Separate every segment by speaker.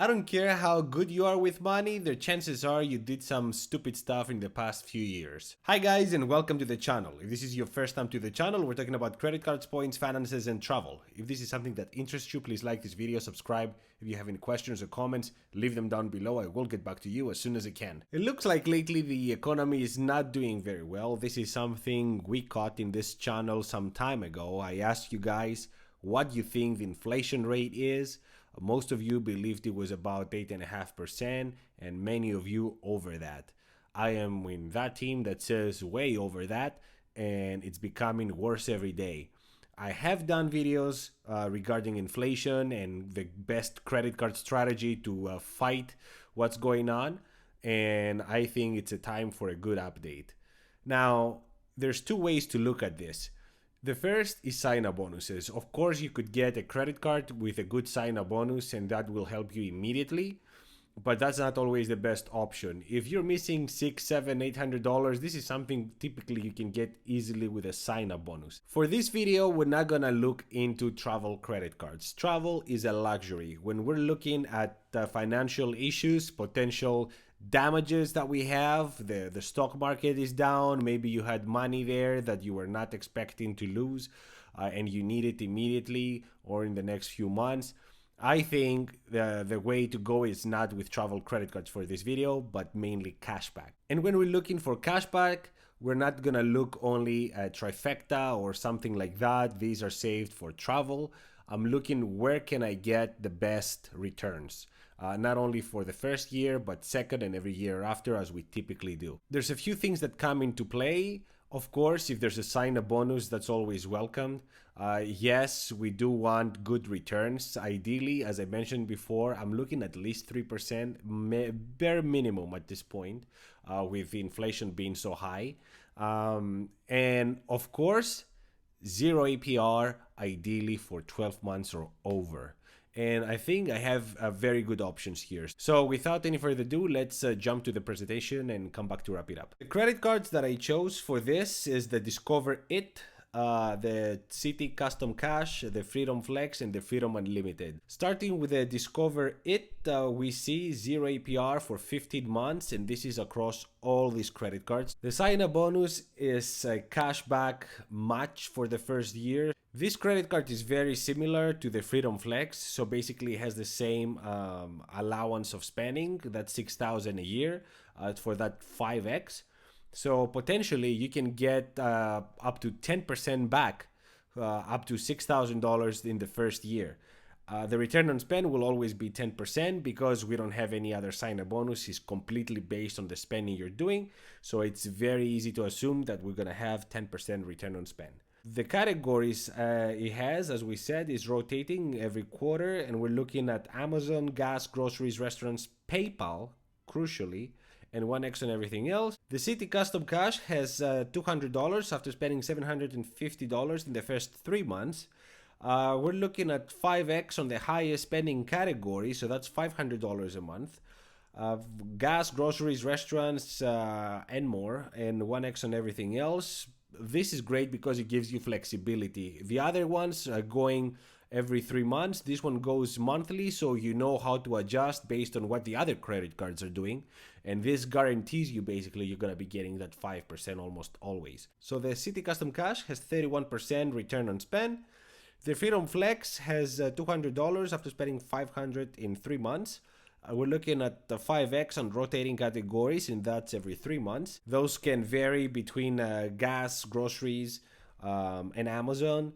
Speaker 1: I don't care how good you are with money, the chances are you did some stupid stuff in the past few years. Hi guys and welcome to the channel. If this is your first time to the channel, we're talking about credit cards, points, finances and travel. If this is something that interests you, please like this video, subscribe. If you have any questions or comments, leave them down below. I will get back to you as soon as I can. It looks like lately the economy is not doing very well. This is something we caught in this channel some time ago. I asked you guys what you think the inflation rate is. Most of you believed it was about 8.5%, and many of you over that. I am in that team that says way over that, and it's becoming worse every day. I have done videos regarding inflation and the best credit card strategy to fight what's going on, and I think it's a time for a good update. Now, there's two ways to look at this. The first is sign-up bonuses. Of course, you could get a credit card with a good sign-up bonus and that will help you immediately, but that's not always the best option. If you're missing $600, $700, $800, this is something typically you can get easily with a sign-up bonus. For this video, we're not gonna look into travel credit cards. Travel is a luxury. When we're looking at financial issues, potential damages that we have, the stock market is down, maybe you had money there that you were not expecting to lose and you need it immediately or in the next few months. I think the way to go is not with travel credit cards for this video, but mainly cashback. And when we're looking for cashback, we're not gonna look only at trifecta or something like that. These are saved for travel. I'm looking where can I get the best returns. Not only for the first year, but second and every year after, as we typically do. There's a few things that come into play. Of course, if there's a sign-up bonus, that's always welcomed. Yes, we do want good returns. Ideally, as I mentioned before, I'm looking at least 3%, bare minimum at this point, with inflation being so high. And of course, zero APR, ideally for 12 months or over. And I think I have very good options here. So without any further ado, let's jump to the presentation and come back to wrap it up. The credit cards that I chose for this is the Discover It, the Citi Custom Cash, the Freedom Flex, and the Freedom Unlimited. Starting with the Discover It, we see 0 APR for 15 months, and this is across all these credit cards. The sign-up bonus is a cashback match for the first year. This credit card is very similar to the Freedom Flex, so basically it has the same allowance of spending, that's $6,000 a year for that 5x. So potentially you can get up to 10% back, up to $6,000 in the first year. The return on spend will always be 10% because we don't have any other sign-up bonus. It's completely based on the spending you're doing. So it's very easy to assume that we're going to have 10% return on spend. The categories it has, as we said, is rotating every quarter, and we're looking at Amazon, gas, groceries, restaurants, PayPal, crucially, and 1x on everything else. The Citi Custom Cash has $200 after spending $750 in the first 3 months. We're looking at 5x on the highest spending category, so that's $500 a month. Gas, groceries, restaurants, and more, and 1x on everything else. This is great because it gives you flexibility. The other ones are going every 3 months. This one goes monthly, so you know how to adjust based on what the other credit cards are doing. And this guarantees you basically you're going to be getting that 5% almost always. So the Citi Custom Cash has 31% return on spend. The Freedom Flex has $200 after spending $500 in 3 months. We're looking at the 5x on rotating categories, and that's every 3 months. Those can vary between gas, groceries, and Amazon,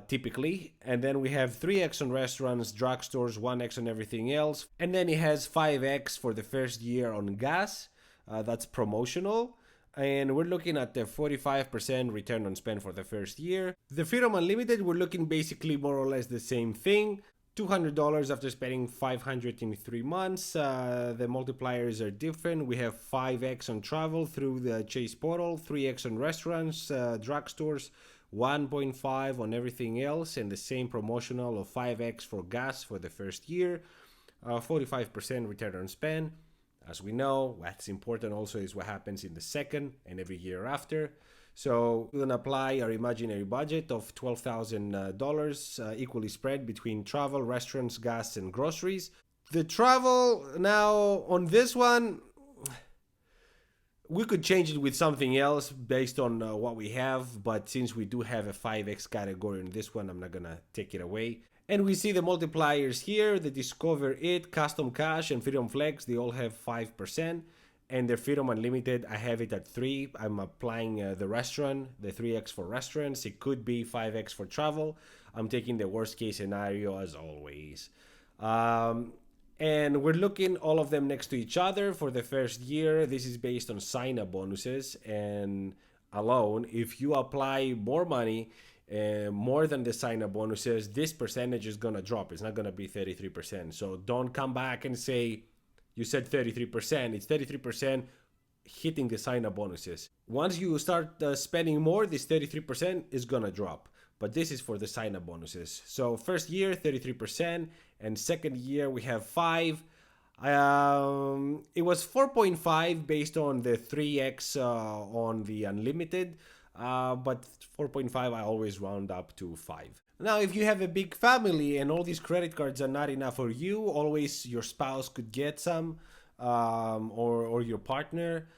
Speaker 1: typically. And then we have 3x on restaurants, drugstores, 1x on everything else. And then it has 5x for the first year on gas. That's promotional. And we're looking at the 45% return on spend for the first year. The Freedom Unlimited, we're looking basically more or less the same thing. $200 after spending $500 in 3 months. The multipliers are different. We have 5x on travel through the Chase portal, 3x on restaurants, drugstores, 1.5 on everything else, and the same promotional of 5x for gas for the first year, 45% return on spend. As we know, what's important also is what happens in the second and every year after. So we're gonna apply our imaginary budget of $12,000 equally spread between travel, restaurants, gas, and groceries. The travel, now on this one, we could change it with something else based on what we have, but since we do have a 5x category in this one, I'm not gonna take it away. And we see the multipliers here, the Discover It, Custom Cash, and Freedom Flex, they all have 5%. And the Freedom Unlimited, I have it at 3. I'm applying the restaurant, the 3x for restaurants. It could be 5x for travel. I'm taking the worst case scenario as always. And we're looking all of them next to each other for the first year. This is based on sign-up bonuses and alone. If you apply more money, more than the sign-up bonuses, this percentage is gonna drop. It's not gonna be 33%. So don't come back and say you said 33%. It's 33% hitting the sign-up bonuses. Once you start spending more, this 33% is gonna drop. But this is for the sign-up bonuses. So first year, 33%, and second year we have 5. It was 4.5 based on the 3x on the unlimited, but 4.5 I always round up to 5. Now, if you have a big family and all these credit cards are not enough for you, always your spouse could get some, or your partner.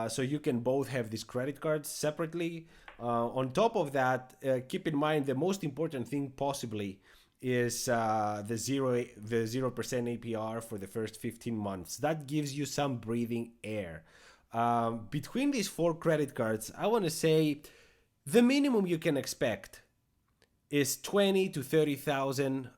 Speaker 1: So you can both have these credit cards separately. On top of that, keep in mind the most important thing possibly is the 0% APR for the first 15 months. That gives you some breathing air. Between these 4 credit cards, I want to say the minimum you can expect is 20 to 30,000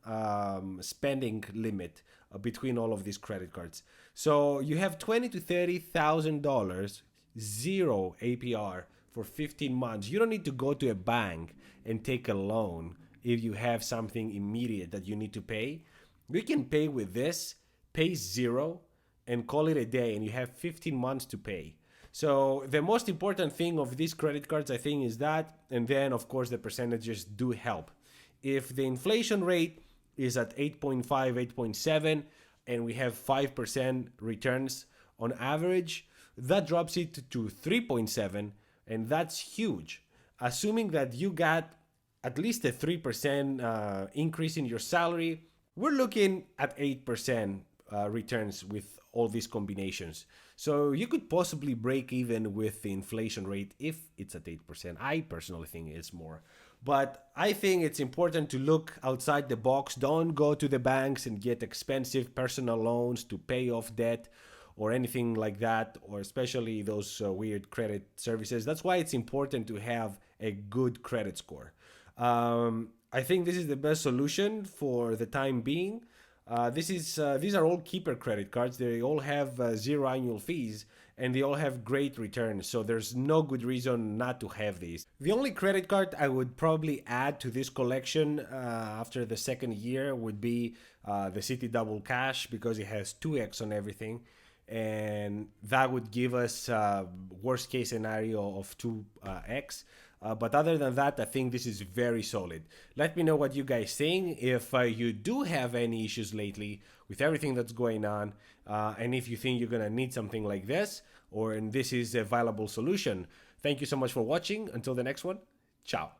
Speaker 1: spending limit between all of these credit cards. So you have 20 to 30,000 dollars, 0 APR for 15 months. You don't need to go to a bank and take a loan if you have something immediate that you need to pay. You can pay with this, pay 0, and call it a day, and you have 15 months to pay. So the most important thing of these credit cards, I think, is that, and then of course the percentages do help. If the inflation rate is at 8.5, 8.7, and we have 5% returns on average, that drops it to 3.7, and that's huge. Assuming that you got at least a 3% increase in your salary, we're looking at 8% returns with all these combinations. So you could possibly break even with the inflation rate if it's at 8%. I personally think it's more. But I think it's important to look outside the box. Don't go to the banks and get expensive personal loans to pay off debt or anything like that, or especially those weird credit services. That's why it's important to have a good credit score. I think this is the best solution for the time being. These are all keeper credit cards. They all have 0 annual fees, and they all have great returns. So there's no good reason not to have these. The only credit card I would probably add to this collection after the second year would be the Citi Double Cash, because it has 2x on everything. And that would give us worst case scenario of 2x. But other than that, I think this is very solid. Let me know what you guys think. If you do have any issues lately with everything that's going on, and if you think you're going to need something like this, or this is a viable solution. Thank you so much for watching. Until the next one, ciao.